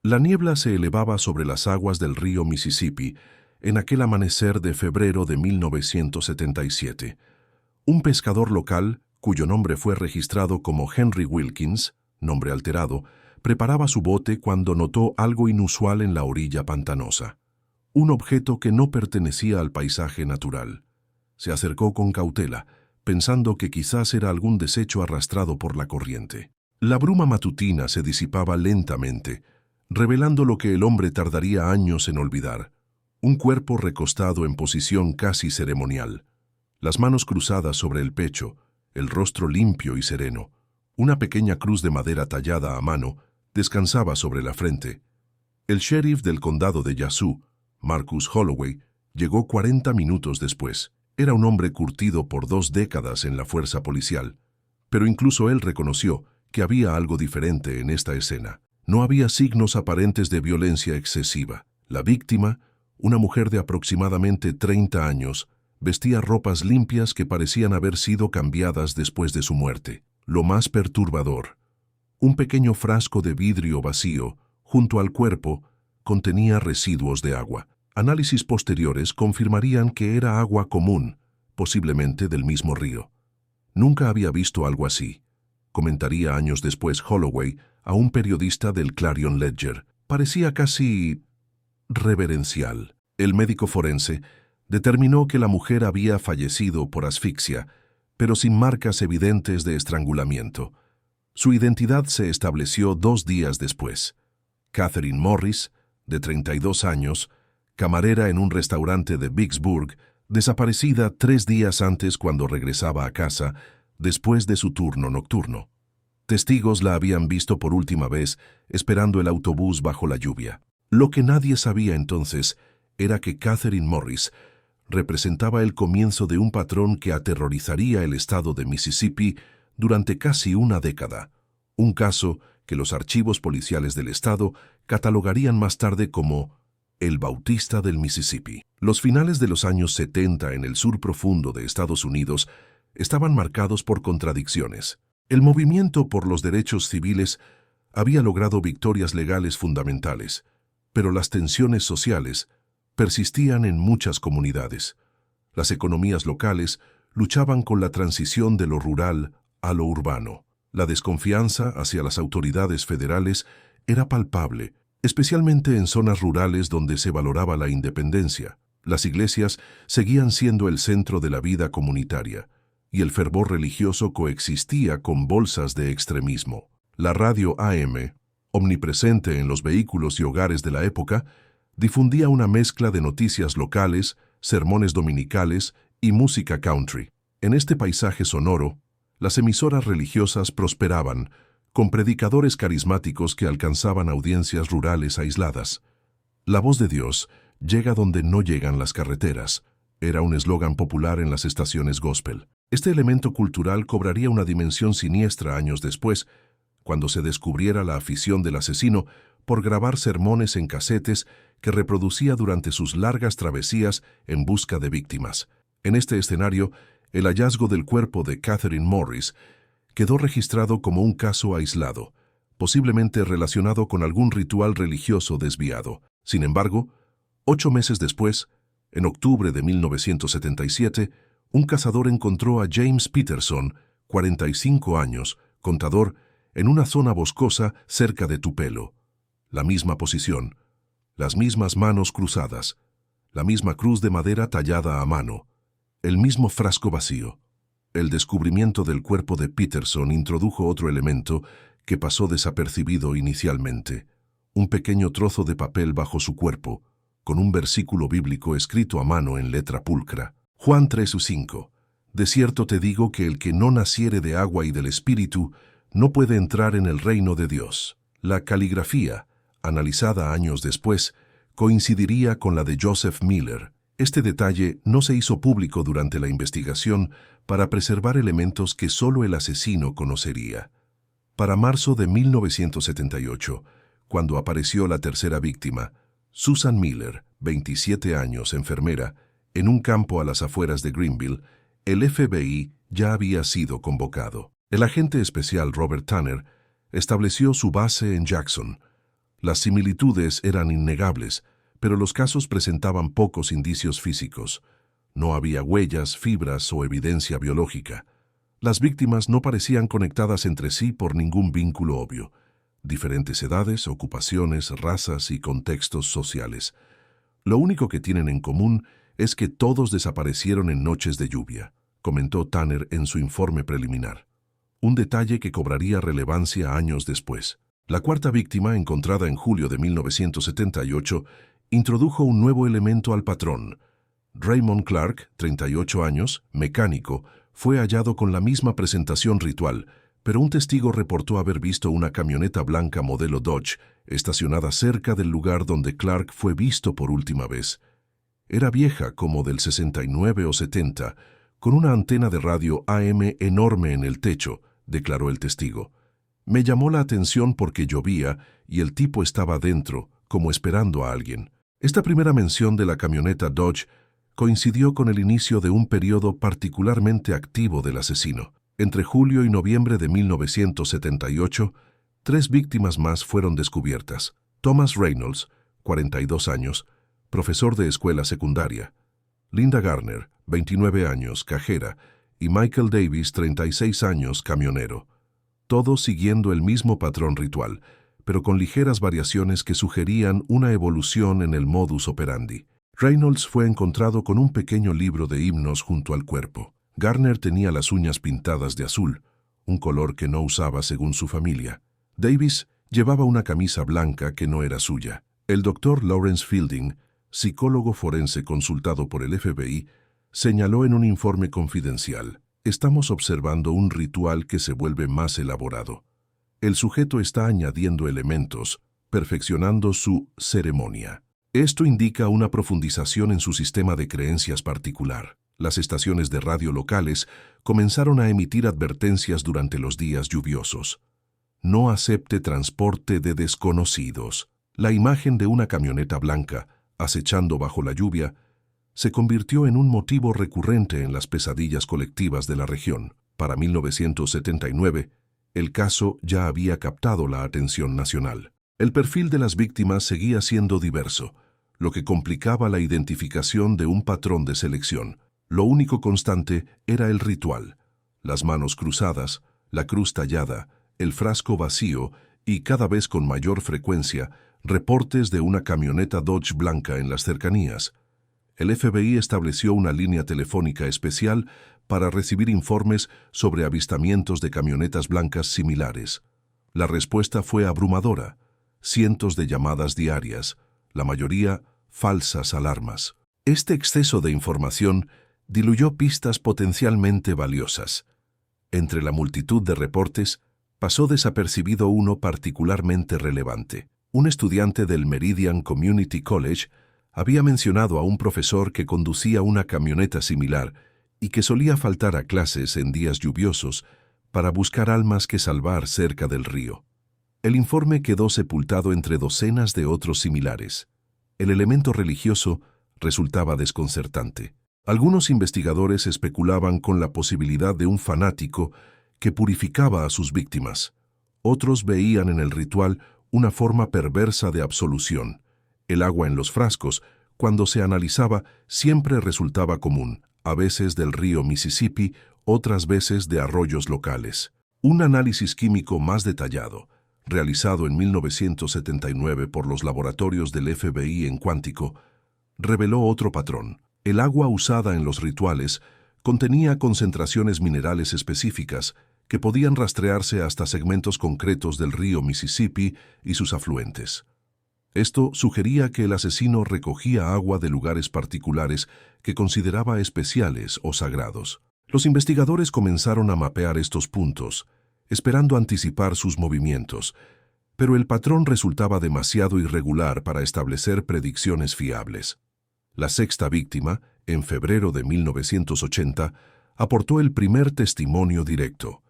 La niebla se elevaba sobre las aguas del río Mississippi en aquel amanecer de febrero de 1977. Un pescador local, cuyo nombre fue registrado como Henry Wilkins, nombre alterado, preparaba su bote cuando notó algo inusual en la orilla pantanosa. Un objeto que no pertenecía al paisaje natural. Se acercó con cautela, pensando que quizás era algún desecho arrastrado por la corriente. La bruma matutina se disipaba lentamente, revelando lo que el hombre tardaría años en olvidar. Un cuerpo recostado en posición casi ceremonial, las manos cruzadas sobre el pecho, el rostro limpio y sereno. Una pequeña cruz de madera tallada a mano descansaba sobre la frente. El sheriff del condado de Yazoo, Marcus Holloway, llegó 40 minutos después. Era un hombre curtido por 2 décadas en la fuerza policial, pero incluso él reconoció que había algo diferente en esta escena. No había signos aparentes de violencia excesiva. La víctima, una mujer de aproximadamente 30 años, vestía ropas limpias que parecían haber sido cambiadas después de su muerte. Lo más perturbador, un pequeño frasco de vidrio vacío, junto al cuerpo, contenía residuos de agua. Análisis posteriores confirmarían que era agua común, posiblemente del mismo río. Nunca había visto algo así, comentaría años después Holloway a un periodista del Clarion Ledger. Parecía casi reverencial. El médico forense determinó que la mujer había fallecido por asfixia, pero sin marcas evidentes de estrangulamiento. Su identidad se estableció 2 días después. Catherine Morris, de 32 años, camarera en un restaurante de Vicksburg, desaparecida 3 días antes cuando regresaba a casa, después de su turno nocturno. Testigos la habían visto por última vez esperando el autobús bajo la lluvia. Lo que nadie sabía entonces era que Catherine Morris representaba el comienzo de un patrón que aterrorizaría el estado de Mississippi durante casi una década. Un caso que los archivos policiales del estado catalogarían más tarde como el Bautista del Mississippi. Los finales de los años 70 en el sur profundo de Estados Unidos estaban marcados por contradicciones. El movimiento por los derechos civiles había logrado victorias legales fundamentales, pero las tensiones sociales persistían en muchas comunidades. Las economías locales luchaban con la transición de lo rural a lo urbano. La desconfianza hacia las autoridades federales era palpable, especialmente en zonas rurales donde se valoraba la independencia. Las iglesias seguían siendo el centro de la vida comunitaria, y el fervor religioso coexistía con bolsas de extremismo. La radio AM, omnipresente en los vehículos y hogares de la época, difundía una mezcla de noticias locales, sermones dominicales y música country. En este paisaje sonoro, las emisoras religiosas prosperaban, con predicadores carismáticos que alcanzaban audiencias rurales aisladas. La voz de Dios llega donde no llegan las carreteras. Era un eslogan popular en las estaciones gospel. Este elemento cultural cobraría una dimensión siniestra años después, cuando se descubriera la afición del asesino por grabar sermones en casetes que reproducía durante sus largas travesías en busca de víctimas. En este escenario, el hallazgo del cuerpo de Catherine Morris quedó registrado como un caso aislado, posiblemente relacionado con algún ritual religioso desviado. Sin embargo, 8 meses después, en octubre de 1977, un cazador encontró a James Peterson, 45 años, contador, en una zona boscosa cerca de Tupelo. La misma posición, las mismas manos cruzadas, la misma cruz de madera tallada a mano, el mismo frasco vacío. El descubrimiento del cuerpo de Peterson introdujo otro elemento que pasó desapercibido inicialmente: un pequeño trozo de papel bajo su cuerpo, con un versículo bíblico escrito a mano en letra pulcra. Juan 3:5. De cierto te digo que el que no naciere de agua y del Espíritu no puede entrar en el reino de Dios. La caligrafía, analizada años después, coincidiría con la de Joseph Miller. Este detalle no se hizo público durante la investigación para preservar elementos que solo el asesino conocería. Para marzo de 1978, cuando apareció la tercera víctima, Susan Miller, 27 años, enfermera, en un campo a las afueras de Greenville, el FBI ya había sido convocado. El agente especial Robert Tanner estableció su base en Jackson, Las similitudes eran innegables, pero los casos presentaban pocos indicios físicos. No había huellas, fibras o evidencia biológica. Las víctimas no parecían conectadas entre sí por ningún vínculo obvio. Diferentes edades, ocupaciones, razas y contextos sociales. Lo único que tienen en común es que todos desaparecieron en noches de lluvia, comentó Tanner en su informe preliminar. Un detalle que cobraría relevancia años después. La cuarta víctima, encontrada en julio de 1978, introdujo un nuevo elemento al patrón. Raymond Clark, 38 años, mecánico, fue hallado con la misma presentación ritual, pero un testigo reportó haber visto una camioneta blanca modelo Dodge estacionada cerca del lugar donde Clark fue visto por última vez. Era vieja, como del 69 o 70, con una antena de radio AM enorme en el techo, declaró el testigo. Me llamó la atención porque llovía y el tipo estaba dentro, como esperando a alguien. Esta primera mención de la camioneta Dodge coincidió con el inicio de un periodo particularmente activo del asesino. Entre julio y noviembre de 1978, 3 víctimas más fueron descubiertas. Thomas Reynolds, 42 años, profesor de escuela secundaria. Linda Garner, 29 años, cajera, y Michael Davis, 36 años, camionero. Todos siguiendo el mismo patrón ritual, pero con ligeras variaciones que sugerían una evolución en el modus operandi. Reynolds fue encontrado con un pequeño libro de himnos junto al cuerpo. Garner tenía las uñas pintadas de azul, un color que no usaba según su familia. Davis llevaba una camisa blanca que no era suya. El doctor Lawrence Fielding, psicólogo forense consultado por el FBI, señaló en un informe confidencial: estamos observando un ritual que se vuelve más elaborado. El sujeto está añadiendo elementos, perfeccionando su ceremonia. Esto indica una profundización en su sistema de creencias particular. Las estaciones de radio locales comenzaron a emitir advertencias durante los días lluviosos. No acepte transporte de desconocidos. La imagen de una camioneta blanca, acechando bajo la lluvia, se convirtió en un motivo recurrente en las pesadillas colectivas de la región. Para 1979, el caso ya había captado la atención nacional. El perfil de las víctimas seguía siendo diverso, lo que complicaba la identificación de un patrón de selección. Lo único constante era el ritual: las manos cruzadas, la cruz tallada, el frasco vacío y, cada vez con mayor frecuencia, reportes de una camioneta Dodge blanca en las cercanías. El FBI estableció una línea telefónica especial para recibir informes sobre avistamientos de camionetas blancas similares. La respuesta fue abrumadora: cientos de llamadas diarias, la mayoría falsas alarmas. Este exceso de información diluyó pistas potencialmente valiosas. Entre la multitud de reportes, pasó desapercibido uno particularmente relevante. Un estudiante del Meridian Community College había mencionado a un profesor que conducía una camioneta similar y que solía faltar a clases en días lluviosos para buscar almas que salvar cerca del río. El informe quedó sepultado entre docenas de otros similares. El elemento religioso resultaba desconcertante. Algunos investigadores especulaban con la posibilidad de un fanático que purificaba a sus víctimas. Otros veían en el ritual una forma perversa de absolución. El agua en los frascos, cuando se analizaba, siempre resultaba común, a veces del río Mississippi, otras veces de arroyos locales. Un análisis químico más detallado, realizado en 1979 por los laboratorios del FBI en Quantico, reveló otro patrón. El agua usada en los rituales contenía concentraciones minerales específicas que podían rastrearse hasta segmentos concretos del río Mississippi y sus afluentes. Esto sugería que el asesino recogía agua de lugares particulares que consideraba especiales o sagrados. Los investigadores comenzaron a mapear estos puntos, esperando anticipar sus movimientos, pero el patrón resultaba demasiado irregular para establecer predicciones fiables. La sexta víctima, en febrero de 1980, aportó el primer testimonio directo.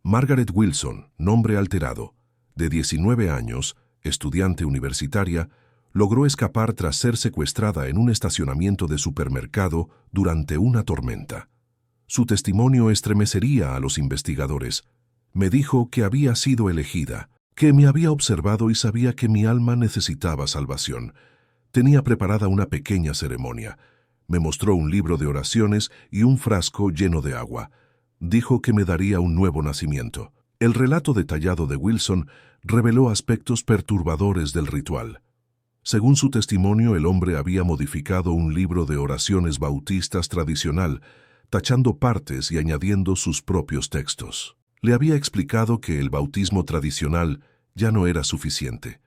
Margaret Wilson, nombre alterado, de 19 años, estudiante universitaria, logró escapar tras ser secuestrada en un estacionamiento de supermercado durante una tormenta. Su testimonio estremecería a los investigadores. Me dijo que había sido elegida. que me había observado y sabía que mi alma necesitaba salvación. Tenía preparada una pequeña ceremonia. Me mostró un libro de oraciones y un frasco lleno de agua. Dijo que me daría un nuevo nacimiento. El relato detallado de Wilson reveló aspectos perturbadores del ritual. Según su testimonio, el hombre había modificado un libro de oraciones bautistas tradicional, tachando partes y añadiendo sus propios textos. Le había explicado que el bautismo tradicional ya no era suficiente,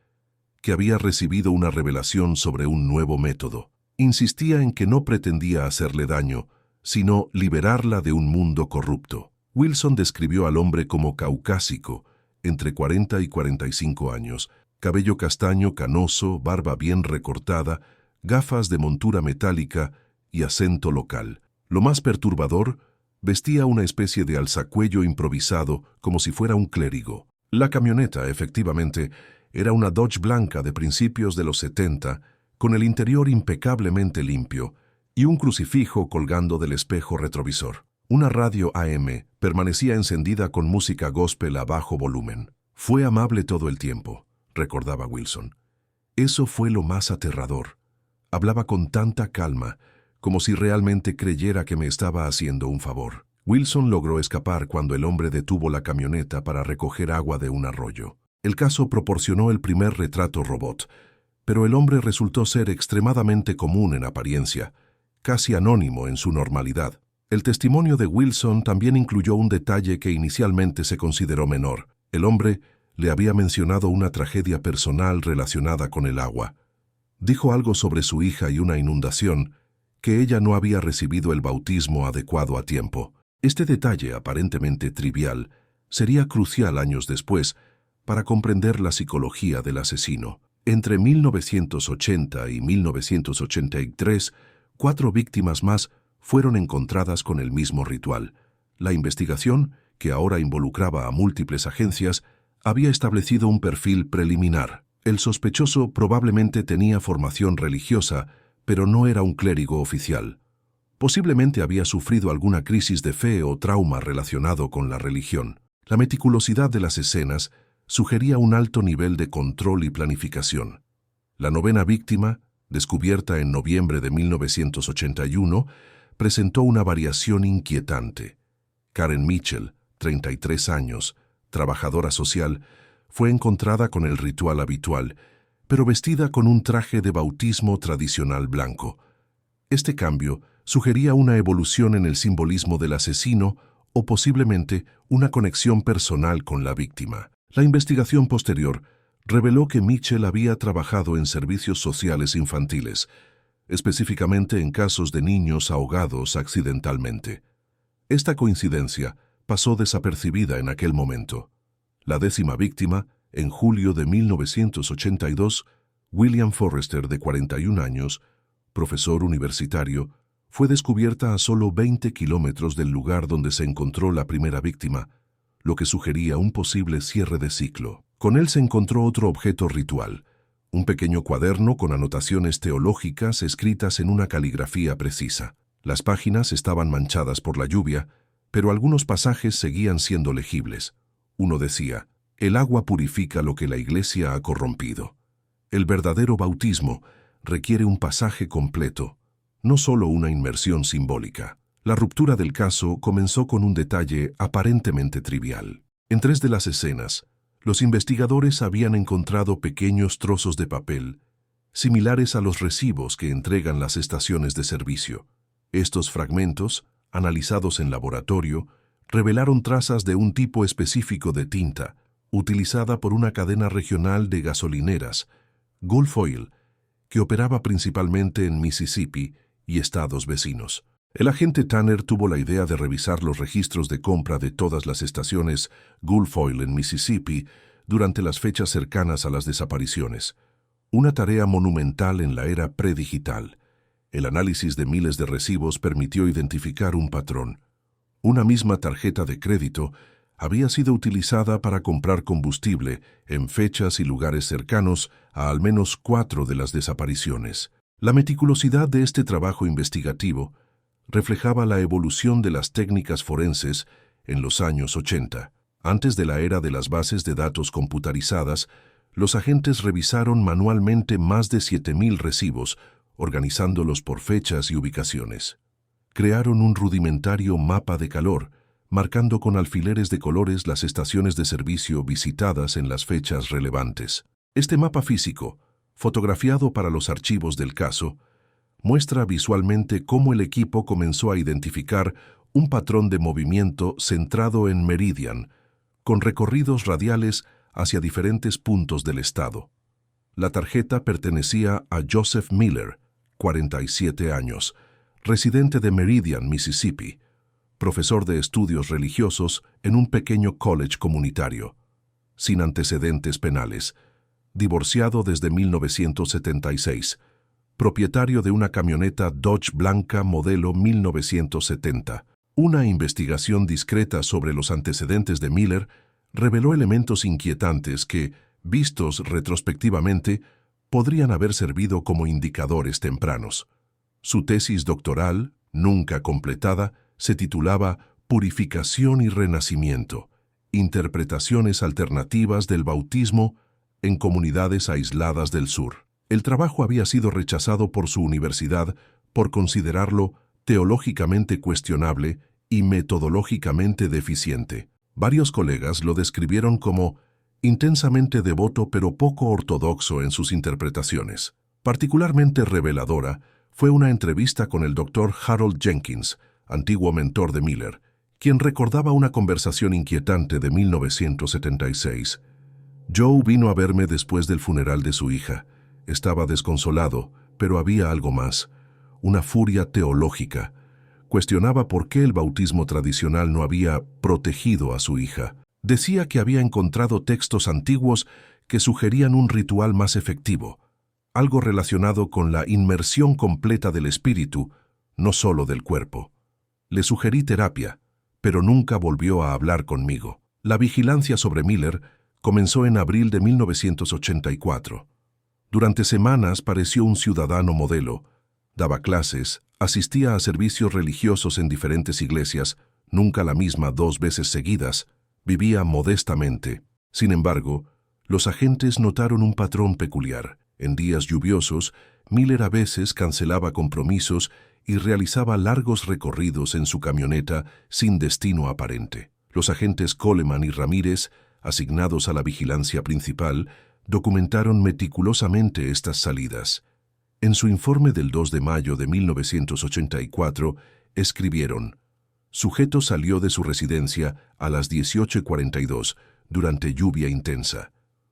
que había recibido una revelación sobre un nuevo método. Insistía en que no pretendía hacerle daño, sino liberarla de un mundo corrupto. Wilson describió al hombre como caucásico, entre 40 y 45 años, cabello castaño canoso, barba bien recortada, gafas de montura metálica y acento local. Lo más perturbador, vestía una especie de alzacuello improvisado como si fuera un clérigo. La camioneta, efectivamente, era una Dodge blanca de principios de los 70, con el interior impecablemente limpio y un crucifijo colgando del espejo retrovisor. Una radio AM permanecía encendida con música gospel a bajo volumen. Fue amable todo el tiempo, recordaba Wilson. Eso fue lo más aterrador. Hablaba con tanta calma, como si realmente creyera que me estaba haciendo un favor. Wilson logró escapar cuando el hombre detuvo la camioneta para recoger agua de un arroyo. El caso proporcionó el primer retrato robot, pero el hombre resultó ser extremadamente común en apariencia, casi anónimo en su normalidad. El testimonio de Wilson también incluyó un detalle que inicialmente se consideró menor. El hombre le había mencionado una tragedia personal relacionada con el agua. Dijo algo sobre su hija y una inundación, que ella no había recibido el bautismo adecuado a tiempo. Este detalle, aparentemente trivial, sería crucial años después para comprender la psicología del asesino. Entre 1980 y 1983, 4 víctimas más fueron encontradas con el mismo ritual. La investigación, que ahora involucraba a múltiples agencias, había establecido un perfil preliminar. El sospechoso probablemente tenía formación religiosa, pero no era un clérigo oficial. Posiblemente había sufrido alguna crisis de fe o trauma relacionado con la religión. La meticulosidad de las escenas sugería un alto nivel de control y planificación. La 9ª víctima, descubierta en noviembre de 1981, presentó una variación inquietante. Karen Mitchell, 33 años, trabajadora social, fue encontrada con el ritual habitual, pero vestida con un traje de bautismo tradicional blanco. Este cambio sugería una evolución en el simbolismo del asesino o posiblemente una conexión personal con la víctima. La investigación posterior reveló que Mitchell había trabajado en servicios sociales infantiles, específicamente en casos de niños ahogados accidentalmente. Esta coincidencia pasó desapercibida en aquel momento. La 10ª víctima, en julio de 1982, William Forrester, de 41 años, profesor universitario, fue descubierta a solo 20 kilómetros del lugar donde se encontró la primera víctima, lo que sugería un posible cierre de ciclo. Con él se encontró otro objeto ritual, un pequeño cuaderno con anotaciones teológicas escritas en una caligrafía precisa. Las páginas estaban manchadas por la lluvia, pero algunos pasajes seguían siendo legibles. Uno decía: «El agua purifica lo que la Iglesia ha corrompido». El verdadero bautismo requiere un pasaje completo, no solo una inmersión simbólica. La ruptura del caso comenzó con un detalle aparentemente trivial. En 3 de las escenas, los investigadores habían encontrado pequeños trozos de papel, similares a los recibos que entregan las estaciones de servicio. Estos fragmentos, analizados en laboratorio, revelaron trazas de un tipo específico de tinta, utilizada por una cadena regional de gasolineras, Gulf Oil, que operaba principalmente en Mississippi y estados vecinos. El agente Tanner tuvo la idea de revisar los registros de compra de todas las estaciones Gulf Oil en Mississippi durante las fechas cercanas a las desapariciones. Una tarea monumental en la era predigital. El análisis de miles de recibos permitió identificar un patrón. Una misma tarjeta de crédito había sido utilizada para comprar combustible en fechas y lugares cercanos a al menos 4 de las desapariciones. La meticulosidad de este trabajo investigativo reflejaba la evolución de las técnicas forenses en los años 80. Antes de la era de las bases de datos computarizadas, los agentes revisaron manualmente más de 7.000 recibos, organizándolos por fechas y ubicaciones. Crearon un rudimentario mapa de calor, marcando con alfileres de colores las estaciones de servicio visitadas en las fechas relevantes. Este mapa físico, fotografiado para los archivos del caso, muestra visualmente cómo el equipo comenzó a identificar un patrón de movimiento centrado en Meridian, con recorridos radiales hacia diferentes puntos del estado. La tarjeta pertenecía a Joseph Miller, 47 años, residente de Meridian, Mississippi, profesor de estudios religiosos en un pequeño college comunitario, sin antecedentes penales, divorciado desde 1976, propietario de una camioneta Dodge blanca modelo 1970. Una investigación discreta sobre los antecedentes de Miller reveló elementos inquietantes que, vistos retrospectivamente, podrían haber servido como indicadores tempranos. Su tesis doctoral, nunca completada, se titulaba Purificación y Renacimiento, interpretaciones alternativas del bautismo en comunidades aisladas del sur. El trabajo había sido rechazado por su universidad por considerarlo teológicamente cuestionable y metodológicamente deficiente. Varios colegas lo describieron como intensamente devoto pero poco ortodoxo en sus interpretaciones. Particularmente reveladora fue una entrevista con el Dr. Harold Jenkins, antiguo mentor de Miller, quien recordaba una conversación inquietante de 1976. Joe vino a verme después del funeral de su hija. Estaba desconsolado, pero había algo más, una furia teológica. Cuestionaba por qué el bautismo tradicional no había protegido a su hija. Decía que había encontrado textos antiguos que sugerían un ritual más efectivo, algo relacionado con la inmersión completa del espíritu, no solo del cuerpo. Le sugerí terapia, pero nunca volvió a hablar conmigo. La vigilancia sobre Miller comenzó en abril de 1984. Durante semanas pareció un ciudadano modelo. Daba clases, asistía a servicios religiosos en diferentes iglesias, nunca la misma 2 veces seguidas, vivía modestamente. Sin embargo, los agentes notaron un patrón peculiar. En días lluviosos, Miller a veces cancelaba compromisos y realizaba largos recorridos en su camioneta sin destino aparente. Los agentes Coleman y Ramírez, asignados a la vigilancia principal, documentaron meticulosamente estas salidas. En su informe del 2 de mayo de 1984, escribieron: sujeto salió de su residencia a las 18:42 durante lluvia intensa.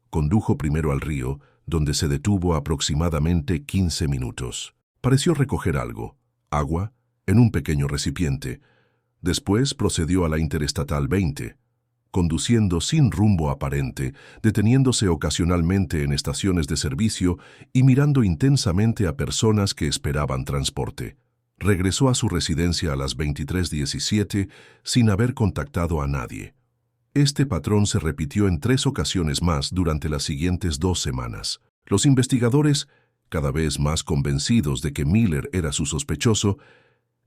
Condujo primero al río, donde se detuvo aproximadamente 15 minutos. Pareció recoger algo, agua, en un pequeño recipiente. Después procedió a la Interestatal 20, conduciendo sin rumbo aparente, deteniéndose ocasionalmente en estaciones de servicio y mirando intensamente a personas que esperaban transporte. Regresó a su residencia a las 23:17 sin haber contactado a nadie. Este patrón se repitió en 3 ocasiones más durante las siguientes 2 semanas. Los investigadores, cada vez más convencidos de que Miller era su sospechoso,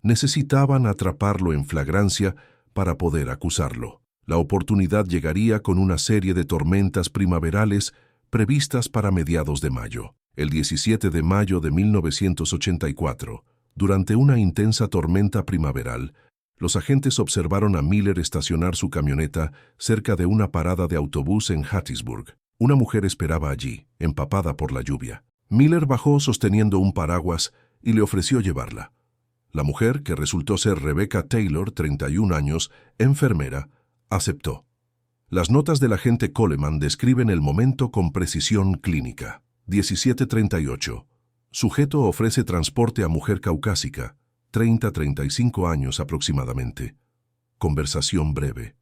necesitaban atraparlo en flagrancia para poder acusarlo. La oportunidad llegaría con una serie de tormentas primaverales previstas para mediados de mayo. El 17 de mayo de 1984, durante una intensa tormenta primaveral, los agentes observaron a Miller estacionar su camioneta cerca de una parada de autobús en Hattiesburg. Una mujer esperaba allí, empapada por la lluvia. Miller bajó sosteniendo un paraguas y le ofreció llevarla. La mujer, que resultó ser Rebecca Taylor, 31 años, enfermera, aceptó. Las notas del agente Coleman describen el momento con precisión clínica. 17:38. Sujeto ofrece transporte a mujer caucásica, 30-35 años aproximadamente. Conversación breve.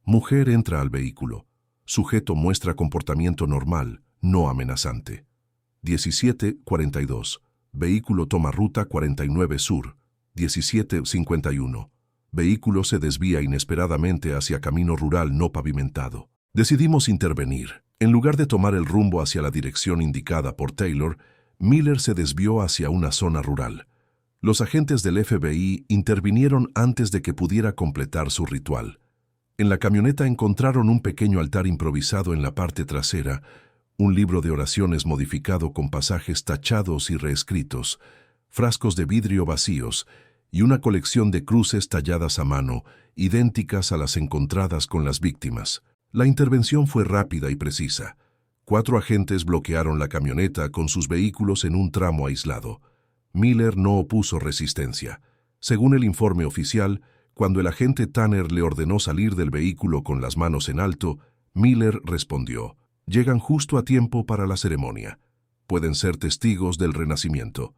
Mujer entra al vehículo. Sujeto muestra comportamiento normal, no amenazante. 17:42. Vehículo toma ruta 49 Sur. 17:51. Vehículo se desvía inesperadamente hacia camino rural no pavimentado. Decidimos intervenir. En lugar de tomar el rumbo hacia la dirección indicada por Taylor, Miller se desvió hacia una zona rural. Los agentes del FBI intervinieron antes de que pudiera completar su ritual. En la camioneta encontraron un pequeño altar improvisado en la parte trasera, un libro de oraciones modificado con pasajes tachados y reescritos, frascos de vidrio vacíos y una colección de cruces talladas a mano, idénticas a las encontradas con las víctimas. La intervención fue rápida y precisa. 4 agentes bloquearon la camioneta con sus vehículos en un tramo aislado. Miller no opuso resistencia. Según el informe oficial, cuando el agente Tanner le ordenó salir del vehículo con las manos en alto, Miller respondió: «Llegan justo a tiempo para la ceremonia. Pueden ser testigos del renacimiento».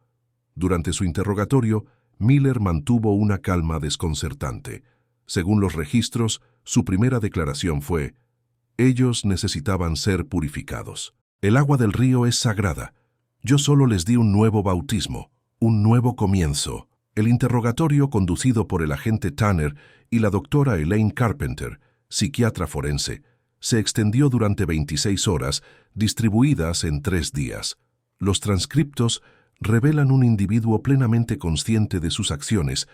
Durante su interrogatorio, Miller mantuvo una calma desconcertante. Según los registros, su primera declaración fue: «Ellos necesitaban ser purificados. El agua del río es sagrada. Yo solo les di un nuevo bautismo, un nuevo comienzo». El interrogatorio, conducido por el agente Tanner y la doctora Elaine Carpenter, psiquiatra forense, se extendió durante 26 horas, distribuidas en 3 días. Los transcriptos revelan un individuo plenamente consciente de sus acciones,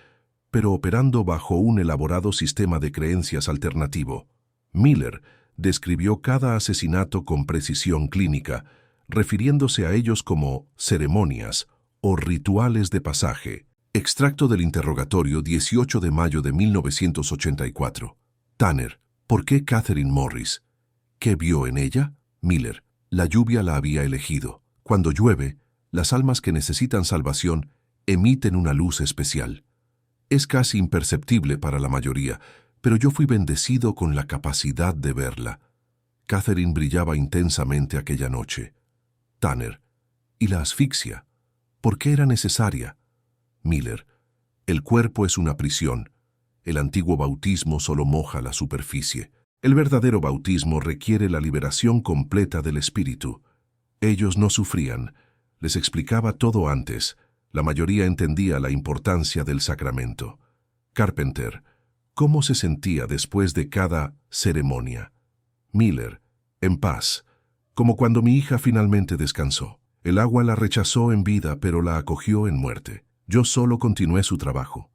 pero operando bajo un elaborado sistema de creencias alternativo. Miller describió cada asesinato con precisión clínica, refiriéndose a ellos como ceremonias o rituales de pasaje. Extracto del interrogatorio 18 de mayo de 1984. Tanner: ¿por qué Catherine Morris? ¿Qué vio en ella? Miller: la lluvia la había elegido. Cuando llueve, las almas que necesitan salvación emiten una luz especial. Es casi imperceptible para la mayoría, pero yo fui bendecido con la capacidad de verla. Catherine brillaba intensamente aquella noche. Tanner: ¿y la asfixia? ¿Por qué era necesaria? Miller: el cuerpo es una prisión. El antiguo bautismo solo moja la superficie. El verdadero bautismo requiere la liberación completa del espíritu. Ellos no sufrían. Les explicaba todo antes. La mayoría entendía la importancia del sacramento. Carpenter: ¿cómo se sentía después de cada ceremonia? Miller: en paz, como cuando mi hija finalmente descansó. El agua la rechazó en vida, pero la acogió en muerte. Yo solo continué su trabajo.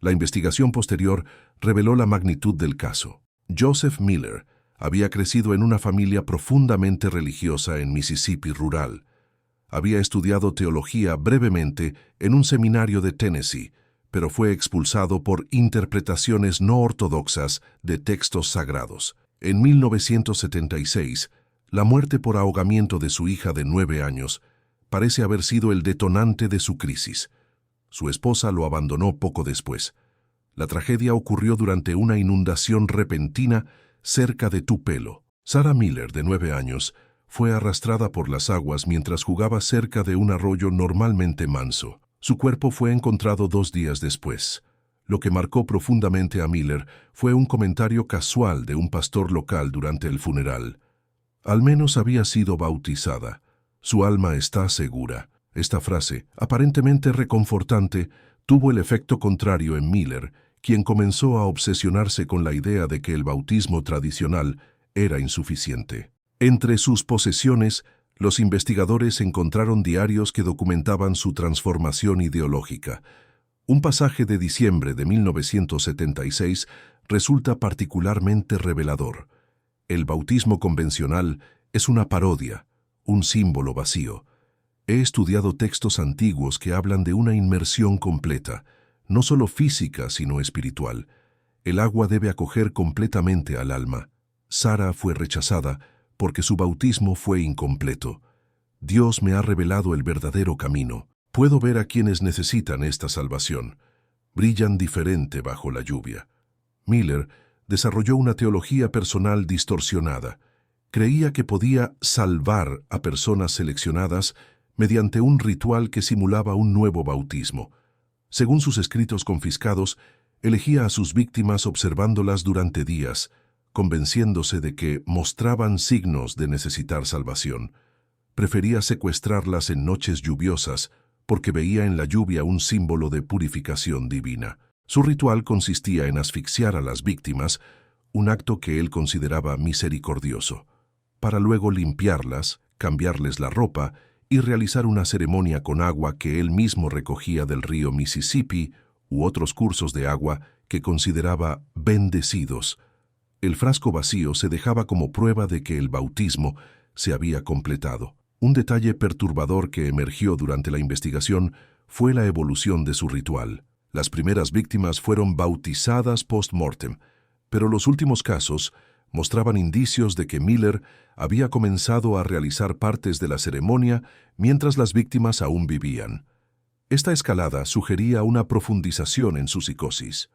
La investigación posterior reveló la magnitud del caso. Joseph Miller había crecido en una familia profundamente religiosa en Mississippi rural. Había estudiado teología brevemente en un seminario de Tennessee, pero fue expulsado por interpretaciones no ortodoxas de textos sagrados. En 1976, la muerte por ahogamiento de su hija de 9 años parece haber sido el detonante de su crisis. Su esposa lo abandonó poco después. La tragedia ocurrió durante una inundación repentina cerca de Tupelo. Sarah Miller, de 9 años, fue arrastrada por las aguas mientras jugaba cerca de un arroyo normalmente manso. Su cuerpo fue encontrado 2 días después. Lo que marcó profundamente a Miller fue un comentario casual de un pastor local durante el funeral. Al menos había sido bautizada. Su alma está segura. Esta frase, aparentemente reconfortante, tuvo el efecto contrario en Miller, quien comenzó a obsesionarse con la idea de que el bautismo tradicional era insuficiente. Entre sus posesiones, los investigadores encontraron diarios que documentaban su transformación ideológica. Un pasaje de diciembre de 1976 resulta particularmente revelador. El bautismo convencional es una parodia, un símbolo vacío. He estudiado textos antiguos que hablan de una inmersión completa, no solo física sino espiritual. El agua debe acoger completamente al alma. Sarah fue rechazada porque su bautismo fue incompleto. Dios me ha revelado el verdadero camino. Puedo ver a quienes necesitan esta salvación. Brillan diferente bajo la lluvia. Miller desarrolló una teología personal distorsionada. Creía que podía salvar a personas seleccionadas mediante un ritual que simulaba un nuevo bautismo. Según sus escritos confiscados, elegía a sus víctimas observándolas durante días, convenciéndose de que mostraban signos de necesitar salvación. Prefería secuestrarlas en noches lluviosas porque veía en la lluvia un símbolo de purificación divina. Su ritual consistía en asfixiar a las víctimas, un acto que él consideraba misericordioso, para luego limpiarlas, cambiarles la ropa y realizar una ceremonia con agua que él mismo recogía del río Mississippi u otros cursos de agua que consideraba bendecidos. El frasco vacío se dejaba como prueba de que el bautismo se había completado. Un detalle perturbador que emergió durante la investigación fue la evolución de su ritual. Las primeras víctimas fueron bautizadas post-mortem, pero los últimos casos mostraban indicios de que Miller había comenzado a realizar partes de la ceremonia mientras las víctimas aún vivían. Esta escalada sugería una profundización en su psicosis.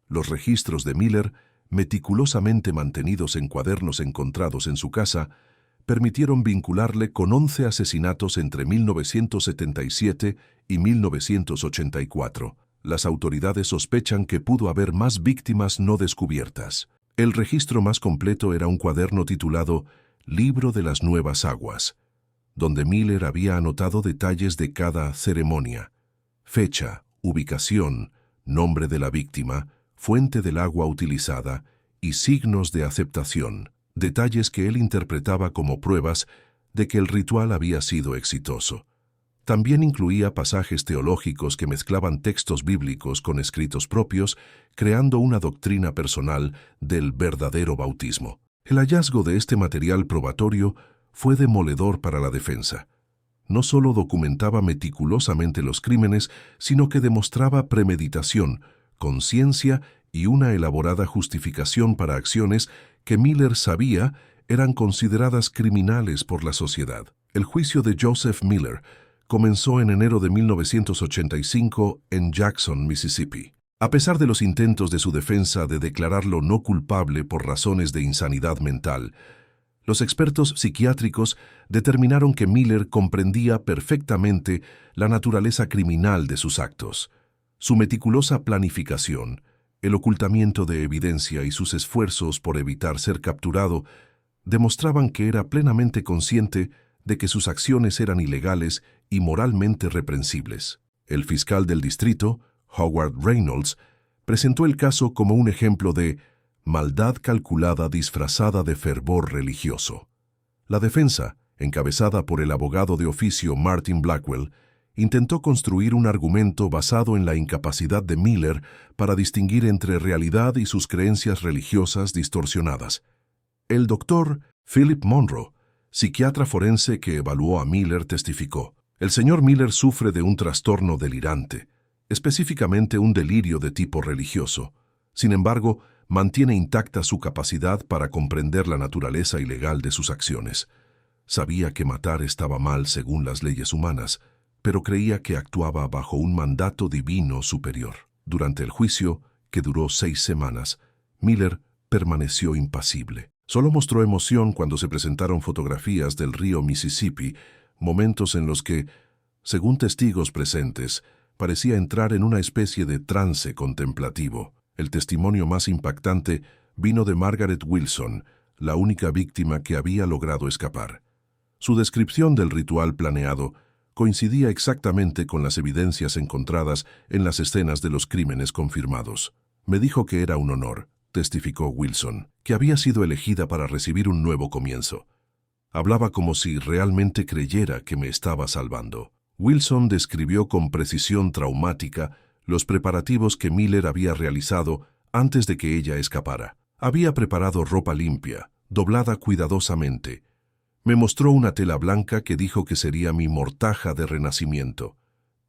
Los registros de Miller, meticulosamente mantenidos en cuadernos encontrados en su casa, permitieron vincularle con 11 asesinatos entre 1977 y 1984. Las autoridades sospechan que pudo haber más víctimas no descubiertas. El registro más completo era un cuaderno titulado Libro de las Nuevas Aguas, donde Miller había anotado detalles de cada ceremonia: fecha, ubicación, nombre de la víctima, fuente del agua utilizada y signos de aceptación, detalles que él interpretaba como pruebas de que el ritual había sido exitoso. También incluía pasajes teológicos que mezclaban textos bíblicos con escritos propios, creando una doctrina personal del verdadero bautismo. El hallazgo de este material probatorio fue demoledor para la defensa. No solo documentaba meticulosamente los crímenes, sino que demostraba premeditación, conciencia y una elaborada justificación para acciones que Miller sabía eran consideradas criminales por la sociedad. El juicio de Joseph Miller comenzó en enero de 1985 en Jackson, Mississippi. A pesar de los intentos de su defensa de declararlo no culpable por razones de insanidad mental, los expertos psiquiátricos determinaron que Miller comprendía perfectamente la naturaleza criminal de sus actos. Su meticulosa planificación, el ocultamiento de evidencia y sus esfuerzos por evitar ser capturado demostraban que era plenamente consciente de que sus acciones eran ilegales y moralmente reprensibles. El fiscal del distrito, Howard Reynolds, presentó el caso como un ejemplo de maldad calculada disfrazada de fervor religioso. La defensa, encabezada por el abogado de oficio Martin Blackwell, intentó construir un argumento basado en la incapacidad de Miller para distinguir entre realidad y sus creencias religiosas distorsionadas. El doctor Philip Monroe, psiquiatra forense que evaluó a Miller, testificó: el señor Miller sufre de un trastorno delirante, específicamente un delirio de tipo religioso. Sin embargo, mantiene intacta su capacidad para comprender la naturaleza ilegal de sus acciones. Sabía que matar estaba mal según las leyes humanas, pero creía que actuaba bajo un mandato divino superior. Durante el juicio, que duró 6 semanas, Miller permaneció impasible. Solo mostró emoción cuando se presentaron fotografías del río Mississippi, momentos en los que, según testigos presentes, parecía entrar en una especie de trance contemplativo. El testimonio más impactante vino de Margaret Wilson, la única víctima que había logrado escapar. Su descripción del ritual planeado coincidía exactamente con las evidencias encontradas en las escenas de los crímenes confirmados. Me dijo que era un honor, testificó Wilson, que había sido elegida para recibir un nuevo comienzo. Hablaba como si realmente creyera que me estaba salvando. Wilson describió con precisión traumática los preparativos que Miller había realizado antes de que ella escapara. Había preparado ropa limpia, doblada cuidadosamente. Me mostró una tela blanca que dijo que sería mi mortaja de renacimiento.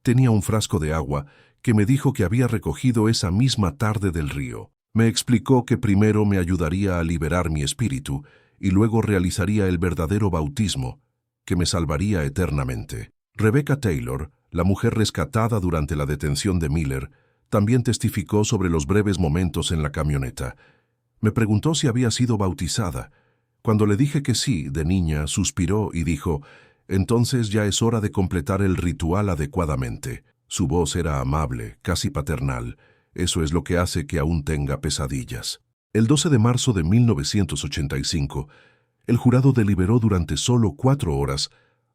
Tenía un frasco de agua que me dijo que había recogido esa misma tarde del río. Me explicó que primero me ayudaría a liberar mi espíritu y luego realizaría el verdadero bautismo, que me salvaría eternamente. Rebecca Taylor, la mujer rescatada durante la detención de Miller, también testificó sobre los breves momentos en la camioneta. Me preguntó si había sido bautizada. Cuando le dije que sí, de niña, suspiró y dijo: «Entonces ya es hora de completar el ritual adecuadamente». Su voz era amable, casi paternal. Eso es lo que hace que aún tenga pesadillas. El 12 de marzo de 1985, el jurado deliberó durante solo 4 horas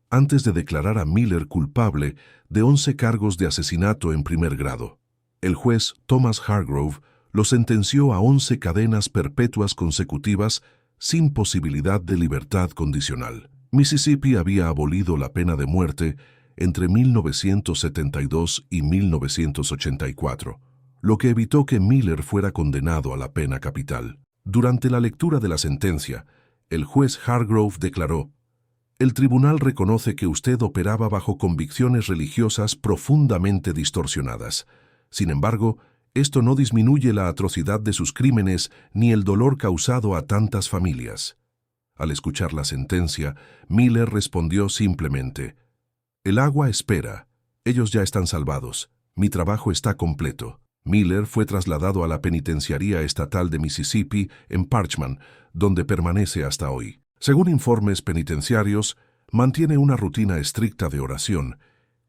antes de declarar a Miller culpable de 11 cargos de asesinato en primer grado. El juez Thomas Hargrove lo sentenció a 11 cadenas perpetuas consecutivas sin posibilidad de libertad condicional. Mississippi había abolido la pena de muerte entre 1972 y 1984, lo que evitó que Miller fuera condenado a la pena capital. Durante la lectura de la sentencia, el juez Hargrove declaró: «El tribunal reconoce que usted operaba bajo convicciones religiosas profundamente distorsionadas. Sin embargo, esto no disminuye la atrocidad de sus crímenes ni el dolor causado a tantas familias». Al escuchar la sentencia, Miller respondió simplemente: «El agua espera. Ellos ya están salvados. Mi trabajo está completo». Miller fue trasladado a la Penitenciaría Estatal de Mississippi en Parchman, donde permanece hasta hoy. Según informes penitenciarios, mantiene una rutina estricta de oración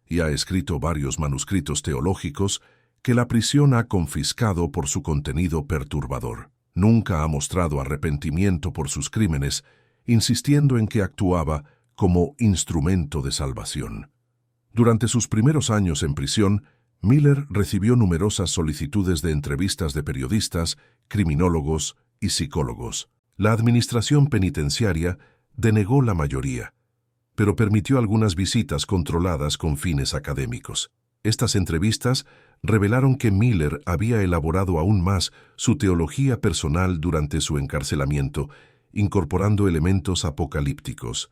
y ha escrito varios manuscritos teológicos que la prisión ha confiscado por su contenido perturbador. Nunca ha mostrado arrepentimiento por sus crímenes, insistiendo en que actuaba como instrumento de salvación. Durante sus primeros años en prisión, Miller recibió numerosas solicitudes de entrevistas de periodistas, criminólogos y psicólogos. La administración penitenciaria denegó la mayoría, pero permitió algunas visitas controladas con fines académicos. Estas entrevistas revelaron que Miller había elaborado aún más su teología personal durante su encarcelamiento, incorporando elementos apocalípticos.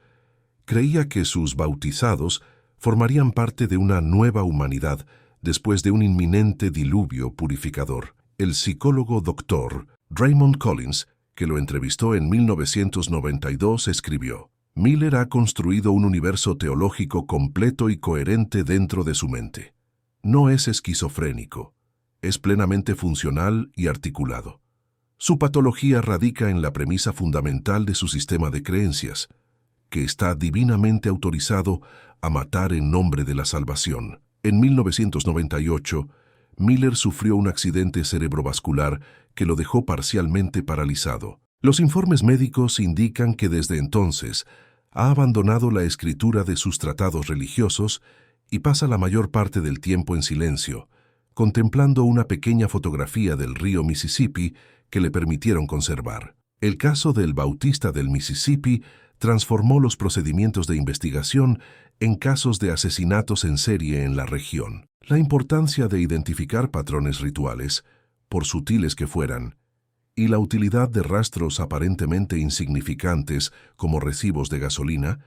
Creía que sus bautizados formarían parte de una nueva humanidad después de un inminente diluvio purificador. El psicólogo Dr. Raymond Collins, que lo entrevistó en 1992, escribió: «Miller ha construido un universo teológico completo y coherente dentro de su mente. No es esquizofrénico, es plenamente funcional y articulado. Su patología radica en la premisa fundamental de su sistema de creencias, que está divinamente autorizado a matar en nombre de la salvación». En 1998, Miller sufrió un accidente cerebrovascular que lo dejó parcialmente paralizado. Los informes médicos indican que desde entonces ha abandonado la escritura de sus tratados religiosos y pasa la mayor parte del tiempo en silencio, contemplando una pequeña fotografía del río Mississippi que le permitieron conservar. El caso del Bautista del Mississippi transformó los procedimientos de investigación en casos de asesinatos en serie en la región. La importancia de identificar patrones rituales, por sutiles que fueran, y la utilidad de rastros aparentemente insignificantes como recibos de gasolina,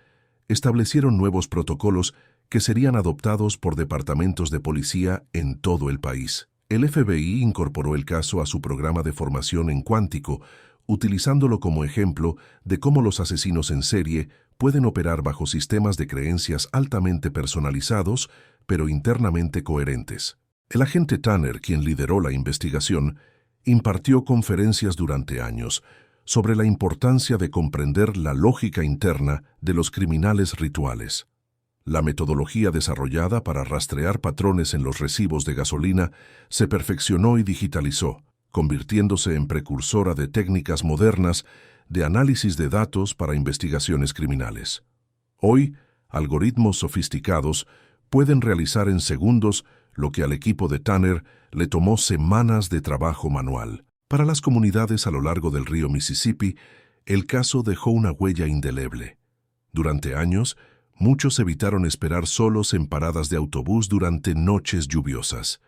establecieron nuevos protocolos que serían adoptados por departamentos de policía en todo el país. El FBI incorporó el caso a su programa de formación en cuántico, utilizándolo como ejemplo de cómo los asesinos en serie pueden operar bajo sistemas de creencias altamente personalizados, pero internamente coherentes. El agente Tanner, quien lideró la investigación, impartió conferencias durante años sobre la importancia de comprender la lógica interna de los criminales rituales. La metodología desarrollada para rastrear patrones en los recibos de gasolina se perfeccionó y digitalizó, convirtiéndose en precursora de técnicas modernas de análisis de datos para investigaciones criminales. Hoy, algoritmos sofisticados pueden realizar en segundos lo que al equipo de Tanner le tomó semanas de trabajo manual. Para las comunidades a lo largo del río Mississippi, el caso dejó una huella indeleble. Durante años, muchos evitaron esperar solos en paradas de autobús durante noches lluviosas.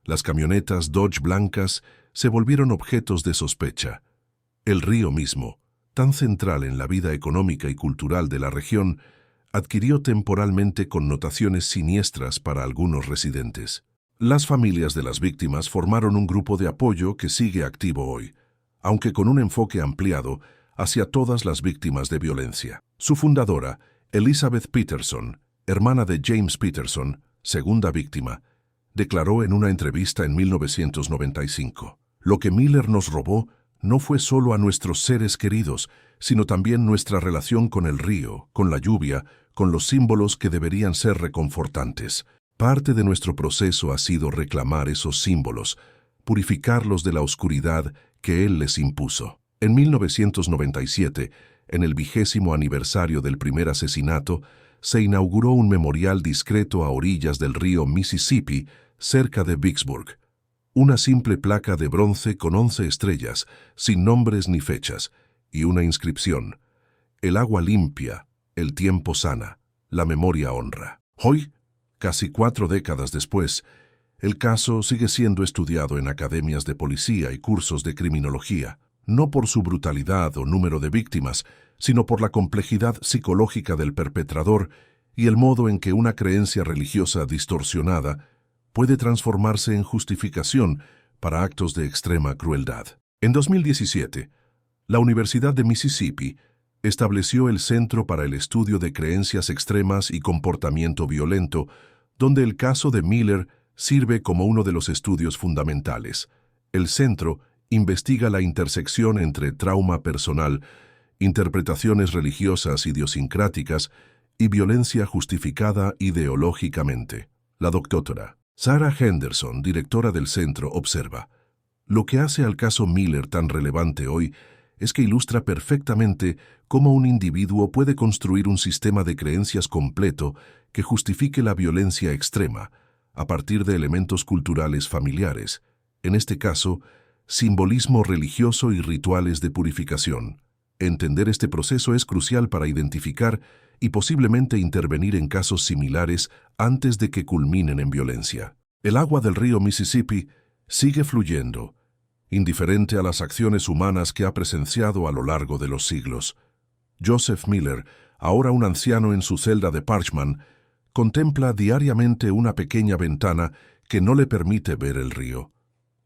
Las camionetas Dodge blancas se volvieron objetos de sospecha. El río mismo, tan central en la vida económica y cultural de la región, adquirió temporalmente connotaciones siniestras para algunos residentes. Las familias de las víctimas formaron un grupo de apoyo que sigue activo hoy, aunque con un enfoque ampliado hacia todas las víctimas de violencia. Su fundadora, Elizabeth Peterson, hermana de James Peterson, segunda víctima, declaró en una entrevista en 1995: «Lo que Miller nos robó no fue solo a nuestros seres queridos, sino también nuestra relación con el río, con la lluvia, con los símbolos que deberían ser reconfortantes. Parte de nuestro proceso ha sido reclamar esos símbolos, purificarlos de la oscuridad que él les impuso». En 1997, en el 20º aniversario del primer asesinato, se inauguró un memorial discreto a orillas del río Mississippi, cerca de Vicksburg. Una simple placa de bronce con 11 estrellas, sin nombres ni fechas, y una inscripción: «El agua limpia, el tiempo sana, la memoria honra». Hoy, casi 4 décadas después, el caso sigue siendo estudiado en academias de policía y cursos de criminología. no por su brutalidad o número de víctimas, sino por la complejidad psicológica del perpetrador y el modo en que una creencia religiosa distorsionada puede transformarse en justificación para actos de extrema crueldad. En 2017, la Universidad de Mississippi estableció el Centro para el Estudio de Creencias Extremas y Comportamiento Violento, donde el caso de Miller sirve como uno de los estudios fundamentales. El centro investiga la intersección entre trauma personal, interpretaciones religiosas idiosincráticas y violencia justificada ideológicamente. La doctora Sarah Henderson, directora del centro, observa: lo que hace al caso Miller tan relevante hoy es que ilustra perfectamente cómo un individuo puede construir un sistema de creencias completo que justifique la violencia extrema a partir de elementos culturales familiares, en este caso, simbolismo religioso y rituales de purificación. Entender este proceso es crucial para identificar y posiblemente intervenir en casos similares antes de que culminen en violencia. El agua del río Mississippi sigue fluyendo, indiferente a las acciones humanas que ha presenciado a lo largo de los siglos. Joseph Miller, ahora un anciano en su celda de Parchman, contempla diariamente una pequeña ventana que no le permite ver el río.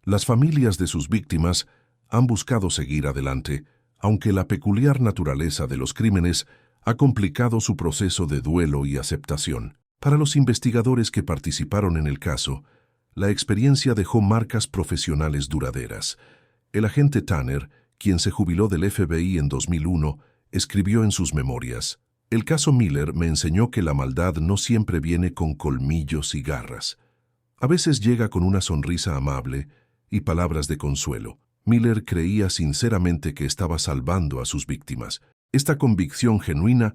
Las familias de sus víctimas han buscado seguir adelante, aunque la peculiar naturaleza de los crímenes ha complicado su proceso de duelo y aceptación. Para los investigadores que participaron en el caso, la experiencia dejó marcas profesionales duraderas. El agente Tanner, quien se jubiló del FBI en 2001, escribió en sus memorias: el caso Miller me enseñó que la maldad no siempre viene con colmillos y garras. A veces llega con una sonrisa amable y palabras de consuelo. Miller creía sinceramente que estaba salvando a sus víctimas. Esta convicción genuina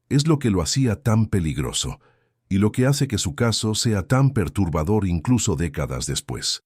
es lo que lo hacía tan peligroso y lo que hace que su caso sea tan perturbador incluso décadas después.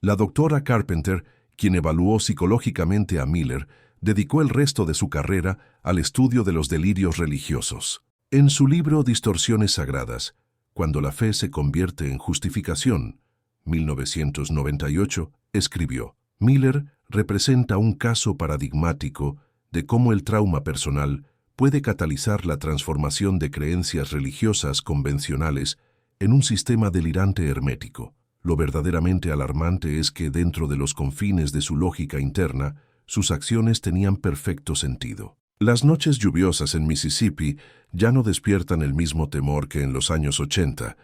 La doctora Carpenter, quien evaluó psicológicamente a Miller, dedicó el resto de su carrera al estudio de los delirios religiosos. En su libro Distorsiones Sagradas, cuando la fe se convierte en justificación, 1998, escribió: Miller representa un caso paradigmático de cómo el trauma personal puede catalizar la transformación de creencias religiosas convencionales en un sistema delirante hermético. Lo verdaderamente alarmante es que, dentro de los confines de su lógica interna, sus acciones tenían perfecto sentido. Las noches lluviosas en Mississippi ya no despiertan el mismo temor que en los años 80,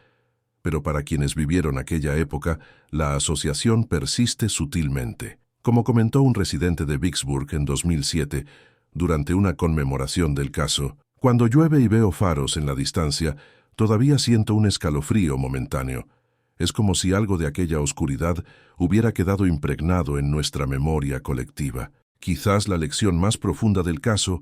pero para quienes vivieron aquella época, la asociación persiste sutilmente. Como comentó un residente de Vicksburg en 2007, durante una conmemoración del caso: cuando llueve y veo faros en la distancia, todavía siento un escalofrío momentáneo. Es como si algo de aquella oscuridad hubiera quedado impregnado en nuestra memoria colectiva. Quizás la lección más profunda del caso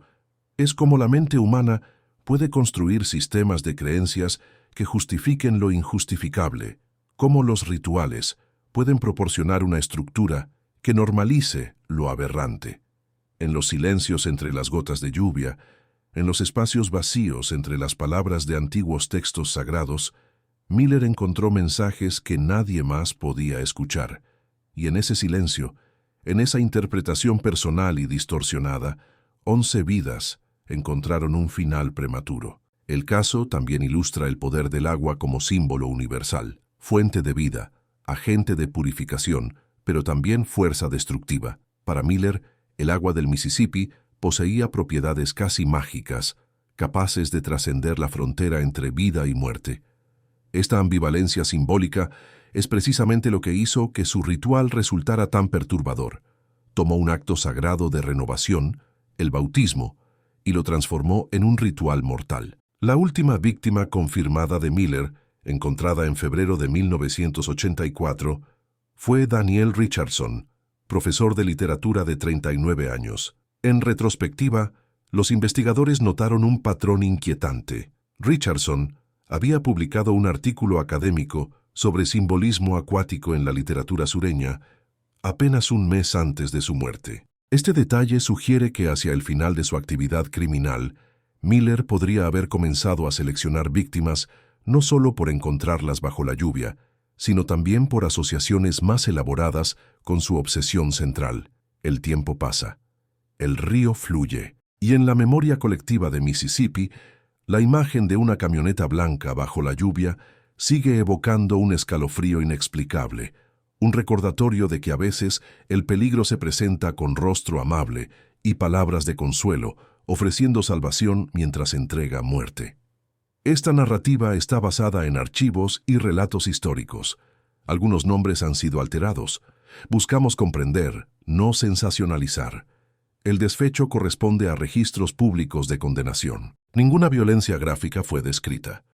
es cómo la mente humana puede construir sistemas de creencias que justifiquen lo injustificable, cómo los rituales pueden proporcionar una estructura que normalice lo aberrante. En los silencios entre las gotas de lluvia, en los espacios vacíos entre las palabras de antiguos textos sagrados, Miller encontró mensajes que nadie más podía escuchar, y en ese silencio, en esa interpretación personal y distorsionada, 11 vidas encontraron un final prematuro. El caso también ilustra el poder del agua como símbolo universal, fuente de vida, agente de purificación, pero también fuerza destructiva. Para Miller, el agua del Mississippi poseía propiedades casi mágicas, capaces de trascender la frontera entre vida y muerte. Esta ambivalencia simbólica es precisamente lo que hizo que su ritual resultara tan perturbador. Tomó un acto sagrado de renovación, el bautismo, y lo transformó en un ritual mortal. La última víctima confirmada de Miller, encontrada en febrero de 1984, fue Daniel Richardson, profesor de literatura de 39 años. En retrospectiva, los investigadores notaron un patrón inquietante. Richardson había publicado un artículo académico sobre simbolismo acuático en la literatura sureña apenas un mes antes de su muerte. Este detalle sugiere que hacia el final de su actividad criminal, Miller podría haber comenzado a seleccionar víctimas no solo por encontrarlas bajo la lluvia, sino también por asociaciones más elaboradas con su obsesión central. El tiempo pasa. el río fluye. Y en la memoria colectiva de Mississippi, la imagen de una camioneta blanca bajo la lluvia sigue evocando un escalofrío inexplicable, un recordatorio de que a veces el peligro se presenta con rostro amable y palabras de consuelo, ofreciendo salvación mientras entrega muerte. Esta narrativa está basada en archivos y relatos históricos. Algunos nombres han sido alterados. Buscamos comprender, no sensacionalizar. El desfecho corresponde a registros públicos de condenación. Ninguna violencia gráfica fue descrita.